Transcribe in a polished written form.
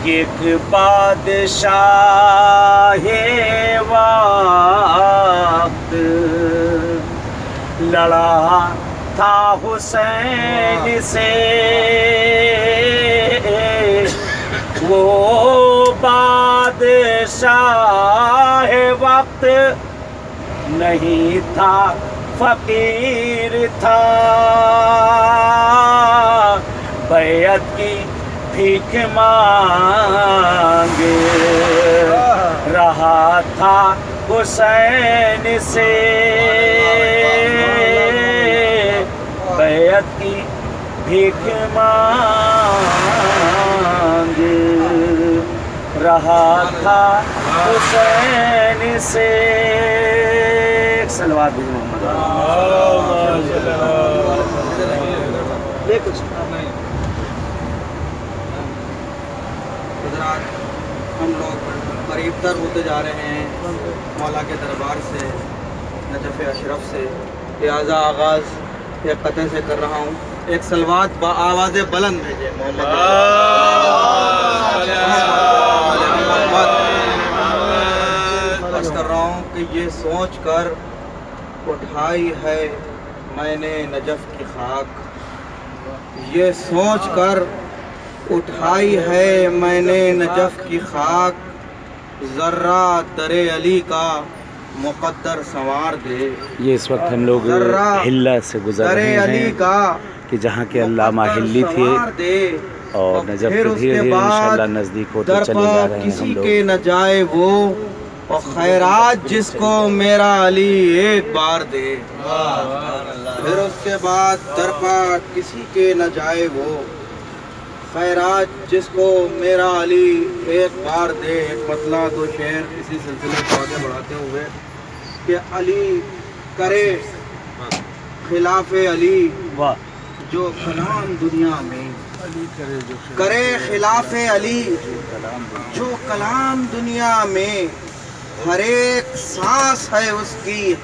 ایک بادشاہ وقت لڑا تھا حسین سے، وہ بادشاہ وقت نہیں تھا، فقیر تھا، بیعت کی بھیک مانگ رہا تھا حسین سے، بیعت کی بھیک مانگ رہا تھا حسین سے۔ صلوات بھی محمد حضرات، ہم لوگ قریب تر ہوتے جا رہے ہیں مولا کے دربار سے، نجف اشرف سے، لہذا آغاز ایک قطعے سے کر رہا ہوں۔ ایک صلوات با آواز بلند بھیجے محمد کر رہا ہوں کہ یہ سوچ کر اٹھائی ہے میں نے نجف کی خاک، یہ سوچ کر اٹھائی ہے میں نے نجف کی خاک، ذرہ در علی کا مقدر سنوار دے۔ یہ اس وقت ہم لوگ ہلا سے گزر رہے ہیں کہ جہاں کے علامہ ہلی تھے، اور نجف کے دھیرے دھیرے انشاءاللہ نزدیک ہوتے چلے جا رہے ہیں کسی ہم لوگ۔ کے نہ جائے وہ، اور خیرات جس کو میرا علی ایک بار دے، پھر اس کے بعد درپا کسی کے نہ جائے وہ، خیرات جس کو میرا علی ایک بار دے۔ ایک مطلع دو شعر اسی سلسلے کو آگے بڑھاتے ہوئے کہ علی کرے خلاف علی جو کلام دنیا میں، کرے خلاف علی جو کلام دنیا میں، ہر ایک سانس ہے اس کی